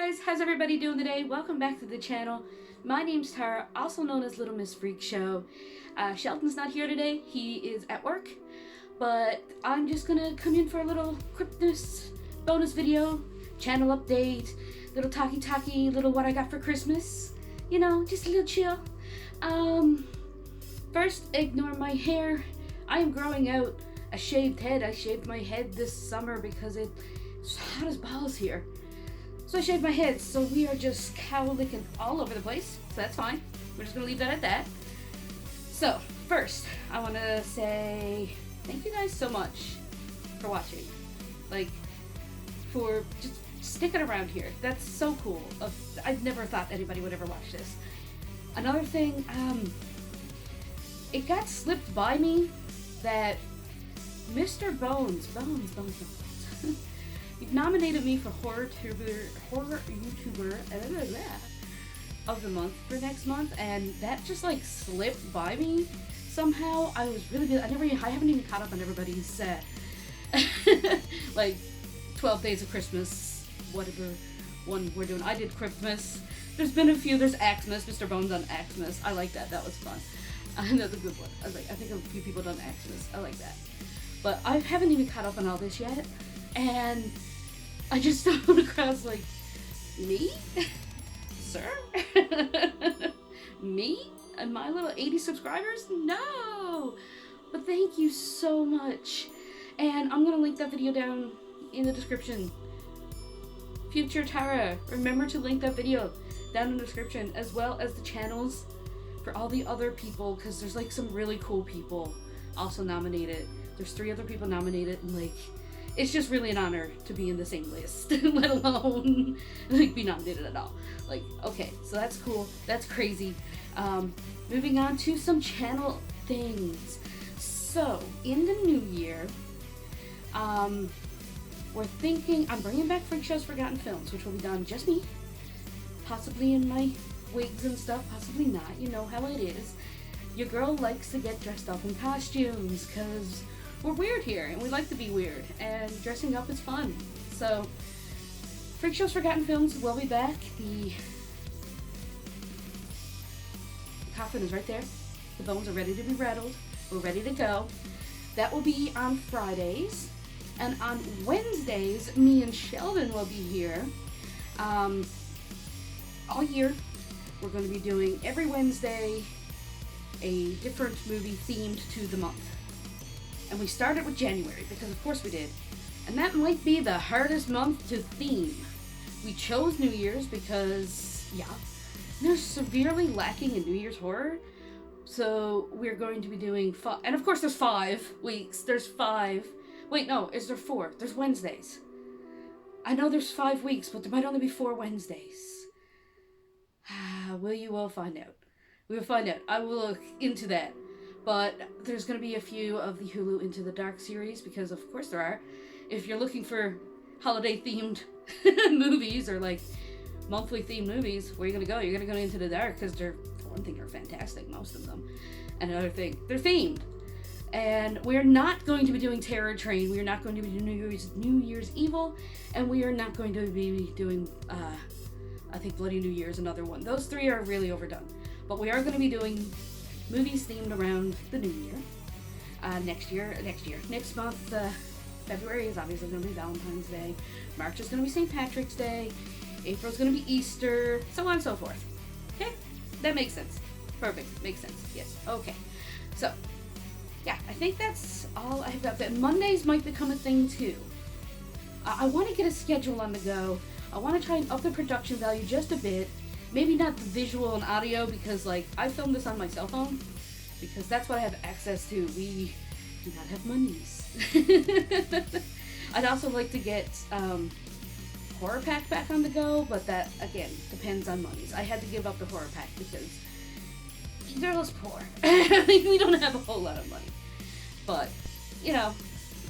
guys, how's everybody doing today? Welcome back to the channel. My name's Tara, also known as Little Miss Freak Show. Shelton's not here today, he is at work, but I'm just gonna come in for a little Cryptmas bonus video, channel update, little talkie, little what I got for Christmas. You know, just a little chill. First, ignore my hair. I am growing out a shaved head. I shaved my head this summer because it's hot as balls here. So I shaved my head, so we are just cow licking all over the place, so that's fine. We're just gonna leave that at that. So, first, I wanna say thank you guys so much for watching. Like, for just sticking around here. That's so cool. I've never thought anybody would ever watch this. Another thing, it got slipped by me that Mr. Bones, you've nominated me for horror YouTuber of the month for next month, and that just like slipped by me somehow. I was really good. I haven't even caught up on everybody's like 12 Days of Christmas, whatever one we're doing. I did Cryptmas. There's been a few. There's Xmas. Mr. Bones on Xmas. I like that. That was fun. That's a good one. I think a few people done Xmas. I like that. But I haven't even caught up on all this yet, and I just stumbled across like, me? Sir? Me? And my little 80 subscribers? No! But thank you so much. And I'm gonna link that video down in the description. Future Tara, remember to link that video down in the description, as well as the channels for all the other people, because there's like some really cool people also nominated. There's 3 other people nominated, and like, it's just really an honor to be in the same list, let alone like be nominated at all. Like, okay, so that's cool. That's crazy. Moving on to some channel things. So in the new year, we're thinking I'm bringing back Freak Show's Forgotten Films, which will be done just me, possibly in my wigs and stuff, possibly not. You know how it is. Your girl likes to get dressed up in costumes because we're weird here, and we like to be weird, and dressing up is fun. So, Freak Show's Forgotten Films will be back. The coffin is right there. The bones are ready to be rattled. We're ready to go. That will be on Fridays. And on Wednesdays, me and Sheldon will be here. All year, we're going to be doing every Wednesday a different movie themed to the month. And we started with January, because of course we did. And that might be the hardest month to theme. We chose New Year's because, yeah, they're severely lacking in New Year's horror. So we're going to be doing and of course there's 5 weeks. There's 5. Wait, no, is there 4? There's Wednesdays. I know there's 5 weeks, but there might only be 4 Wednesdays. We'll find out. We will find out. I will look into that. But there's going to be a few of the Hulu Into the Dark series, because of course there are. If you're looking for holiday-themed movies, or like monthly-themed movies, where are you going to go? You're going to go Into the Dark, because they're, for one thing, they're fantastic, most of them. And another thing, they're themed. And we're not going to be doing Terror Train, we are not going to be doing New Year's Evil, and we are not going to be doing, I think Bloody New Year's, another one. Those 3 are really overdone. But we are going to be doing movies themed around the new year. Next month, February is obviously going to be Valentine's Day. March is going to be St. Patrick's Day. April's going to be Easter, so on and so forth. Okay? That makes sense. Perfect. Makes sense. Yes. Okay. So, yeah, I think that's all I have got. That Mondays might become a thing too. I want to get a schedule on the go. I want to try and up the production value just a bit. Maybe not the visual and audio, because like I filmed this on my cell phone, because that's what I have access to. We do not have monies. I'd also like to get Horror Pack back on the go, but that again depends on monies. I had to give up the Horror Pack because they're less poor. We don't have a whole lot of money, but you know,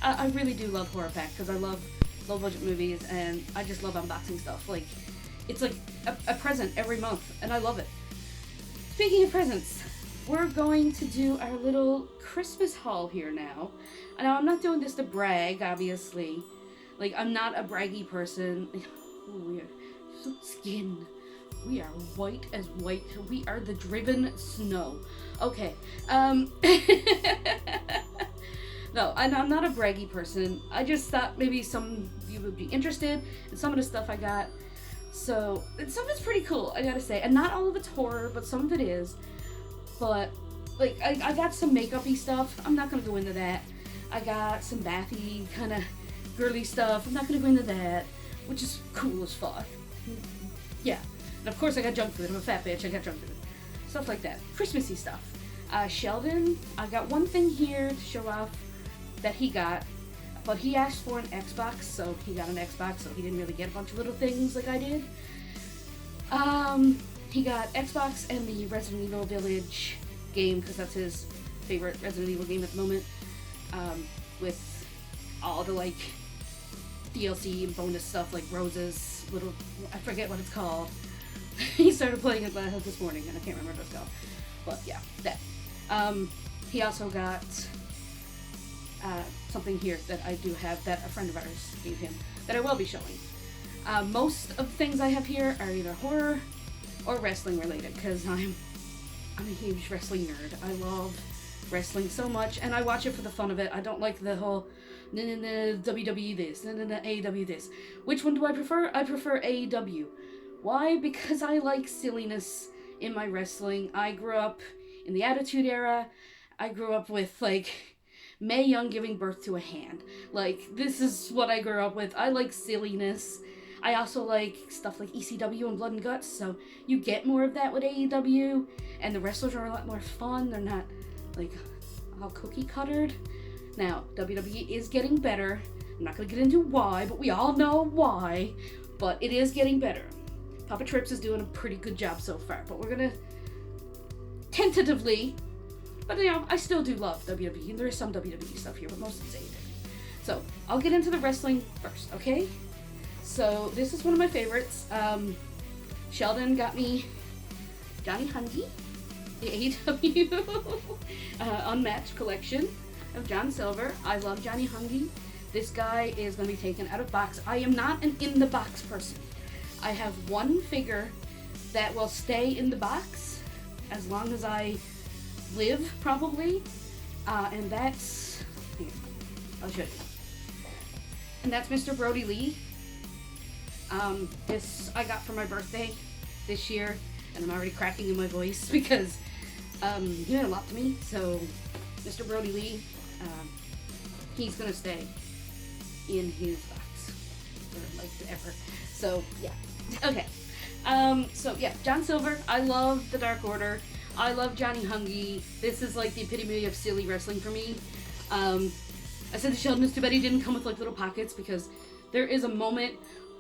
I really do love Horror Pack because I love low budget movies, and I just love unboxing stuff. Like, it's like a present every month, and I love it. Speaking of presents, we're going to do our little Christmas haul here now. I know I'm not doing this to brag, obviously. Like, I'm not a braggy person. Ooh, weird. skin. We are white as white. We are the driven snow. Okay. No, I'm not a braggy person. I just thought maybe some of you would be interested in some of the stuff I got. So, some of it's pretty cool, I gotta say. And not all of it's horror, but some of it is. But, like, I got some makeup-y stuff. I'm not gonna go into that. I got some bathy, kind of girly stuff. I'm not gonna go into that, which is cool as fuck. Yeah. And of course I got junk food. I'm a fat bitch. I got junk food. Stuff like that. Christmassy stuff. Sheldon, I got one thing here to show off that he got. But he asked for an Xbox, so he got an Xbox, so he didn't really get a bunch of little things like I did. He got Xbox and the Resident Evil Village game, because that's his favorite Resident Evil game at the moment. With all the, like, DLC and bonus stuff, like Rose's little, I forget what it's called. He started playing it this morning, and I can't remember what it's called. But, yeah, that. He also got something here that I do have that a friend of ours gave him that I will be showing. Most of the things I have here are either horror or wrestling related, because I'm a huge wrestling nerd. I love wrestling so much, and I watch it for the fun of it. I don't like the whole WWE this, AEW this. Which one do I prefer? I prefer AEW. Why? Because I like silliness in my wrestling. I grew up in the Attitude Era. I grew up with, like, Mae Young giving birth to a hand. Like, this is what I grew up with. I like silliness. I also like stuff like ECW and Blood and Guts, so you get more of that with AEW, and the wrestlers are a lot more fun. They're not, like, all cookie-cuttered. Now, WWE is getting better. I'm not going to get into why, but we all know why. But it is getting better. Papa Trips is doing a pretty good job so far, but we're going to tentatively, but you know, I still do love WWE, and there is some WWE stuff here, but most of it's AEW. So, I'll get into the wrestling first, okay? So, this is one of my favorites. Sheldon got me Johnny Hungy, the AEW Unmatched collection of John Silver. I love Johnny Hungy. This guy is going to be taken out of box. I am not an in-the-box person. I have one figure that will stay in the box as long as I live, probably. And that's... Here, I'll show you. And that's Mr. Brody Lee. This I got for my birthday this year, and I'm already cracking in my voice because he meant a lot to me. So, Mr. Brody Lee, he's gonna stay in his box for like ever. So yeah, okay. So yeah, John Silver. I love the Dark Order. I love Johnny Hungy. This is like the epitome of silly wrestling for me. I said to Sheldon, it's too bad he didn't come with like little pockets, because there is a moment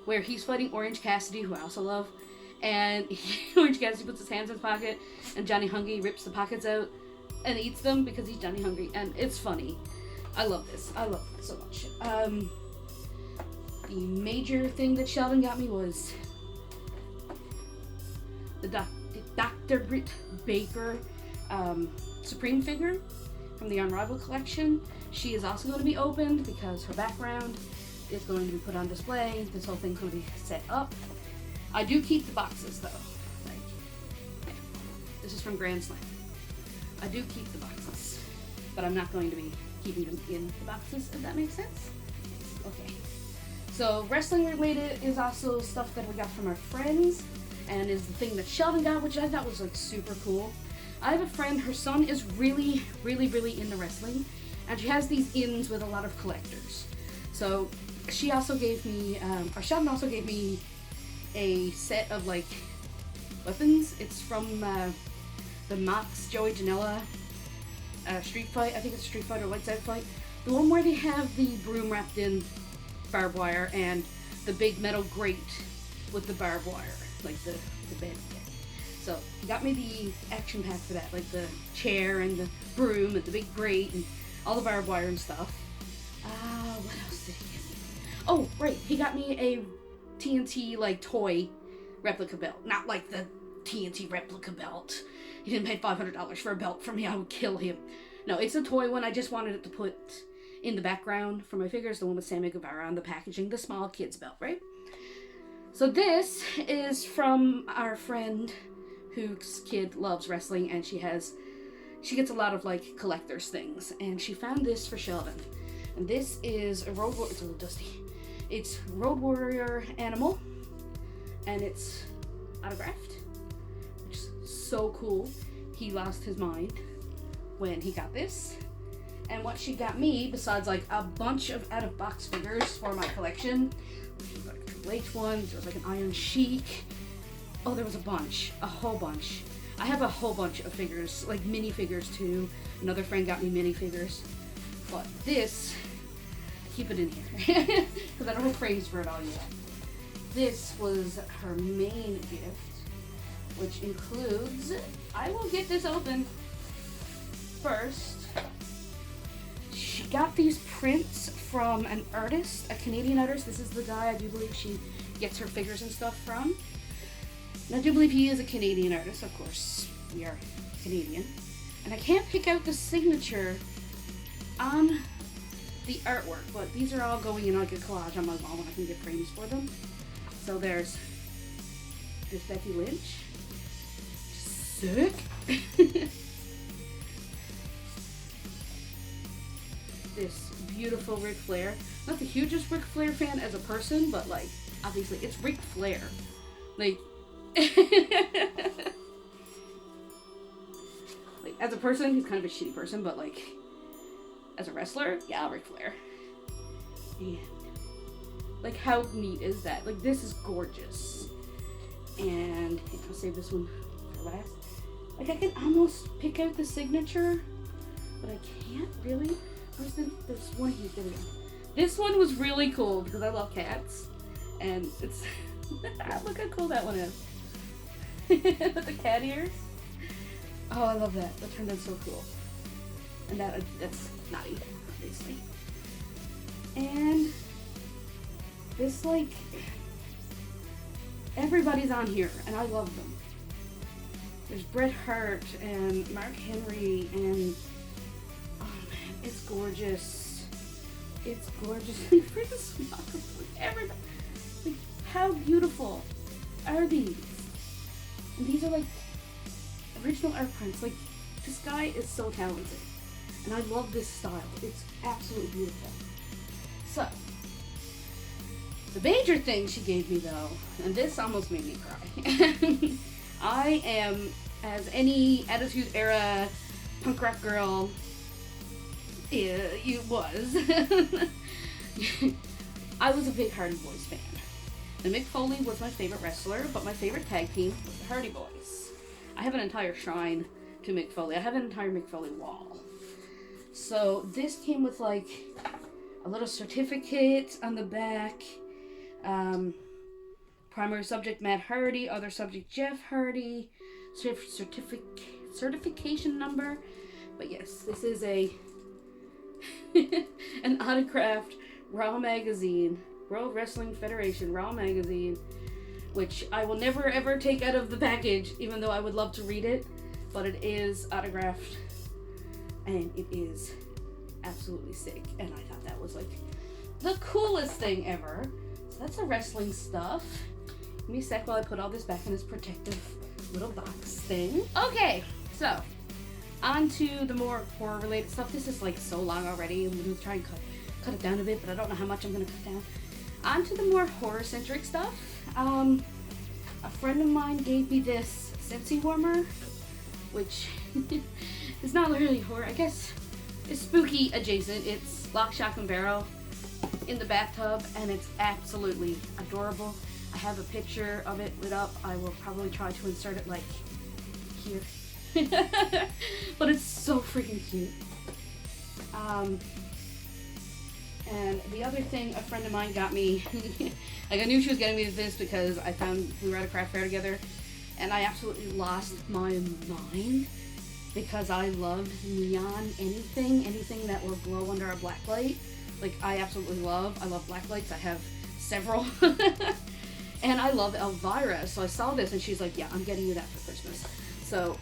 where he's fighting Orange Cassidy, who I also love, and Orange Cassidy puts his hands in his pocket, and Johnny Hungy rips the pockets out and eats them because he's Johnny Hungry, and it's funny. I love this. I love it so much. The major thing that Sheldon got me was the Dr. Britt Baker Supreme figure from the Unrivaled collection. She is also going to be opened because her background is going to be put on display. This whole thing's going to be set up. I do keep the boxes though. Like, yeah. This is from Grand Slam. I do keep the boxes, but I'm not going to be keeping them in the boxes, if that makes sense. Okay. So wrestling related is also stuff that we got from our friends, and is the thing that Sheldon got, which I thought was like super cool. I have a friend, her son is really into wrestling, and she has these ins with a lot of collectors. So she also gave me, or Sheldon also gave me a set of like weapons. It's from the Mox Joey Janela Street Fight. I think it's Street Fight or White Side Fight. The one where they have the broom wrapped in barbed wire and the big metal grate with the barbed wire, like the bed. So he got me the action pack for that, like the chair and the broom and the big grate and all the barbed wire and stuff. What else did he get me? Oh, right, he got me a TNT like toy replica belt, not like the TNT replica belt. He didn't pay $500 for a belt from me. I would kill him. No, it's a toy one. I just wanted it to put in the background for my figures. The one with Sammy Guevara on the packaging, the small kids belt, right? So this is from our friend whose kid loves wrestling, and she gets a lot of like collector's things, and she found this for Sheldon. And this is a Road Warrior. It's a little dusty. It's Road Warrior Animal, and it's autographed, which is so cool. He lost his mind when he got this. And what she got me, besides like a bunch of out-of-box figures for my collection, like Triple H ones, there was like an Iron Sheik. Oh, there was a whole bunch. I have a whole bunch of figures, like minifigures too. Another friend got me minifigures. But this, I keep it in here because I don't have frames for it all yet. This was her main gift, which includes, I will get this open first. She got these prints from an artist, a Canadian artist. This is the guy I do believe she gets her figures and stuff from. And I do believe he is a Canadian artist, of course. We are Canadian. And I can't pick out the signature on the artwork, but these are all going in like a collage on my wall when I can get frames for them. So there's this Becky Lynch. Sick. This beautiful Ric Flair. Not the hugest Ric Flair fan as a person, but like, obviously it's Ric Flair. Like, like as a person, he's kind of a shitty person, but like, as a wrestler, yeah, Ric Flair. And like, how neat is that? Like, this is gorgeous. And I'll save this one for last. Like, I can almost pick out the signature, but I can't really. There's one he's gonna go. This one was really cool because I love cats, and it's look how cool that one is. With the cat ears. Oh, I love that. That turned out so cool. And that's naughty, obviously. And this, like, everybody's on here, and I love them. There's Bret Hart and Mark Henry and it's gorgeous. It's gorgeous. Everybody. Like, how beautiful are these? And these are like original art prints. Like, this guy is so talented. And I love this style. It's absolutely beautiful. So, the major thing she gave me though, and this almost made me cry. I am, as any Attitude Era punk rock girl was. I was a big Hardy Boys fan. The Mick Foley was my favorite wrestler, but my favorite tag team was the Hardy Boys. I have an entire shrine to Mick Foley. I have an entire Mick Foley wall. So this came with like a little certificate on the back. Primary subject Matt Hardy, other subject Jeff Hardy, certification number. But yes, this is an autographed Raw magazine, World Wrestling Federation Raw magazine, which I will never ever take out of the package, even though I would love to read it, but it is autographed, and it is absolutely sick, and I thought that was like the coolest thing ever. So that's the wrestling stuff. Give me a sec while I put all this back in this protective little box thing. Okay, so on to the more horror related stuff. This is like so long already. I'm going to try and cut it down a bit, but I don't know how much I'm going to cut down. On to the more horror centric stuff. A friend of mine gave me this Scentsy warmer, which is not really horror. I guess it's spooky adjacent. It's lock, shock, and barrel in the bathtub, and it's absolutely adorable. I have a picture of it lit up. I will probably try to insert it like here. But it's so freaking cute. And the other thing a friend of mine got me, like I knew she was getting me this because I found we were at a craft fair together, and I absolutely lost my mind because I loved neon anything that will glow under a black light. Like I absolutely love. I love black lights. I have several. And I love Elvira, so I saw this and she's like, yeah, I'm getting you that for Christmas. So,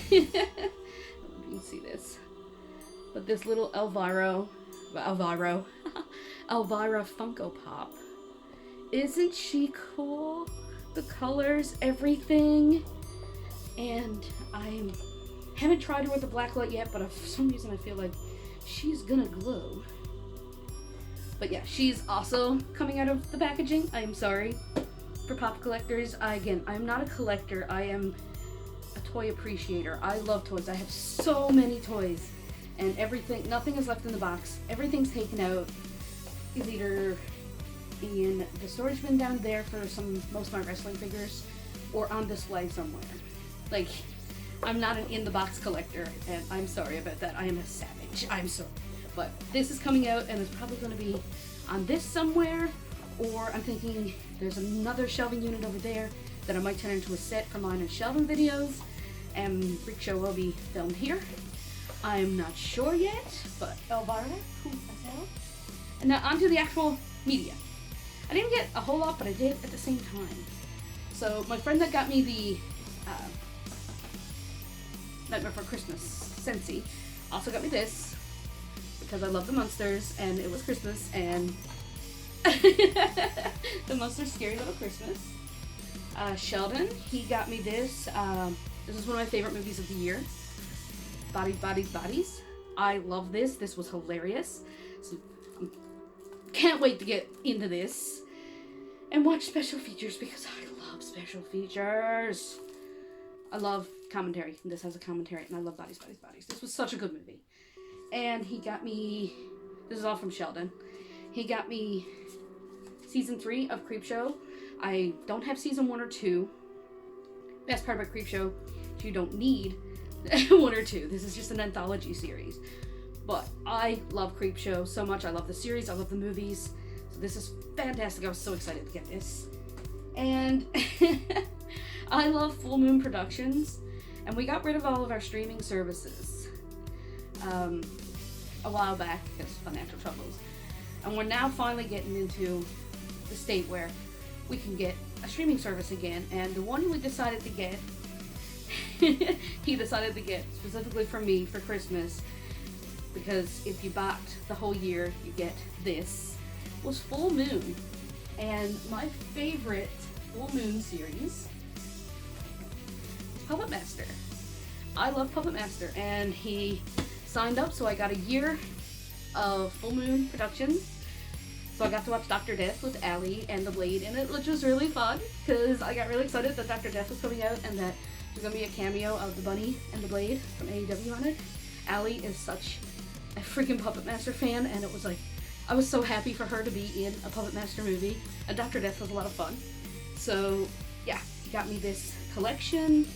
you can see this. But this little Elvira Funko Pop Isn't she cool? The colors, everything. And I haven't tried her with the black light yet, but for some reason I feel like she's gonna glow. But yeah, she's also coming out of the packaging. I am sorry for pop collectors. I'm not a collector. I am a toy appreciator. I love toys. I have so many toys, and nothing is left in the box. Everything's taken out. Is either in the storage bin down there for most of my wrestling figures, or on display somewhere. Like, I'm not an in-the-box collector, and I'm sorry about that. I am a savage. I'm sorry. But this is coming out, and it's probably going to be on this somewhere, or I'm thinking there's another shelving unit over there that I might turn into a set for mine and shelving videos, and Freak Show will be filmed here. I'm not sure yet, but Elvira, who myself. And now onto the actual media. I didn't get a whole lot, but I did at the same time. So my friend that got me the Nightmare Before Christmas Scentsy also got me this because I love the monsters and it was Christmas and the monsters Scary Little Christmas. Sheldon, he got me this. This is one of my favorite movies of the year. Bodies, Bodies, Bodies. I love this. This was hilarious. So, can't wait to get into this and watch special features because I love special features. I love commentary. This has a commentary, and I love Bodies, Bodies, Bodies. This was such a good movie. And he got me, this is all from Sheldon, he got me season 3 of Creepshow. I don't have season 1 or 2. Best part about Creepshow, you don't need 1 or 2. This is just an anthology series. But I love Creepshow so much. I love the series. I love the movies. So this is fantastic. I was so excited to get this. And I love Full Moon Productions. And we got rid of all of our streaming services a while back because of financial troubles. And we're now finally getting into the state where we can get a streaming service again. And the one we decided to get, he decided to get specifically for me for Christmas, because if you bought the whole year, you get this, was Full Moon. And my favorite Full Moon series is Puppet Master. I love Puppet Master, and he signed up, so I got a year of Full Moon Productions. So I got to watch Dr. Death with Allie and the Blade in it, which was really fun, because I got really excited that Dr. Death was coming out and that there's going to be a cameo of the Bunny and the Blade from AEW on it. Allie is such a freaking Puppet Master fan, and it was like, I was so happy for her to be in a Puppet Master movie, and Dr. Death was a lot of fun. So yeah, he got me this collection,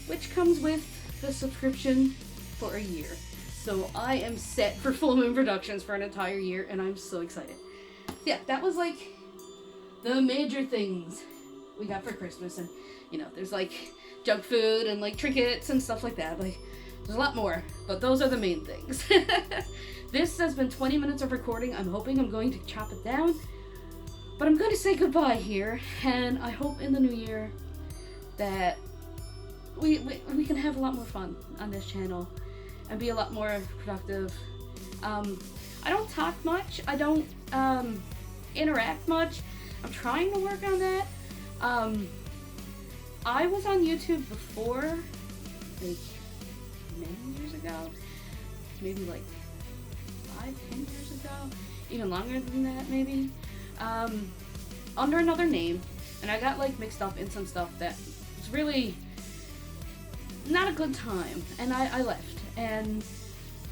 which comes with the subscription for a year. So I am set for Full Moon Productions for an entire year, and I'm so excited. Yeah, that was like the major things we got for Christmas, and you know, there's like junk food and like trinkets and stuff like that. Like, there's a lot more, but those are the main things. This has been 20 minutes of recording. I'm hoping I'm going to chop it down, but I'm going to say goodbye here, and I hope in the new year that we can have a lot more fun on this channel and be a lot more productive. I don't talk much. I don't interact much. I'm trying to work on that. I was on YouTube before, like, many years ago, maybe like 5-10 years ago, even longer than that maybe, under another name, and I got like mixed up in some stuff that was really not a good time, and I left, and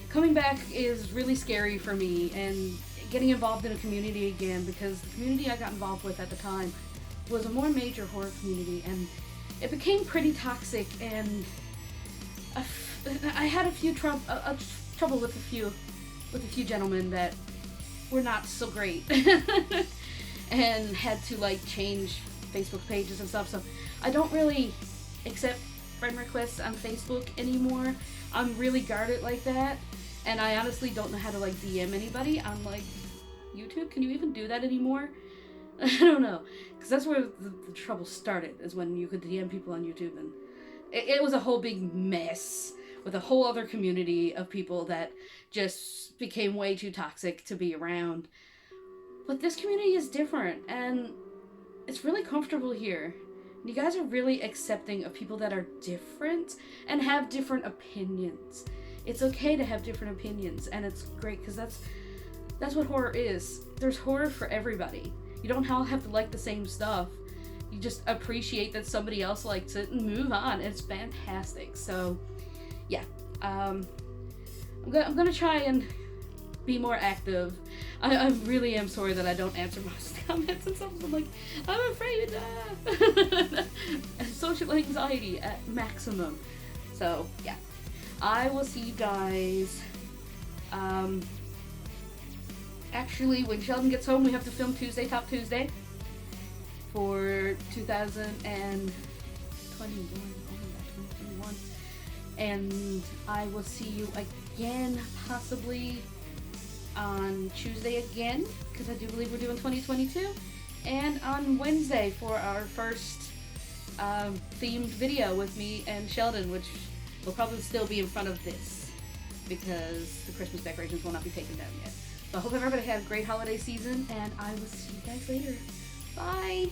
coming back is really scary for me, and getting involved in a community again, because the community I got involved with at the time was a more major horror community, and it became pretty toxic, and I had a few trouble with a few gentlemen that were not so great, and had to like change Facebook pages and stuff. So I don't really accept friend requests on Facebook anymore. I'm really guarded like that, and I honestly don't know how to like DM anybody on like YouTube. Can you even do that anymore? I don't know, because that's where the trouble started, is when you could DM people on YouTube, and it was a whole big mess with a whole other community of people that just became way too toxic to be around. But this community is different, and it's really comfortable here. You guys are really accepting of people that are different and have different opinions. It's okay to have different opinions, and it's great because that's what horror is. There's horror for everybody. You don't all have to like the same stuff. You just appreciate that somebody else likes it and move on. It's fantastic. So, yeah, I'm gonna try and be more active. I really am sorry that I don't answer most comments and stuff. I'm like, I'm afraid. Social anxiety at maximum. So, yeah. I will see you guys. Actually, when Sheldon gets home, we have to film Tuesday, Top Tuesday, for 2021. Oh my god, 2021. And I will see you again, possibly on Tuesday again, because I do believe we're doing 2022, and on Wednesday for our first themed video with me and Sheldon, which will probably still be in front of this because the Christmas decorations will not be taken down yet. So I hope everybody had a great holiday season, and I will see you guys later. Bye!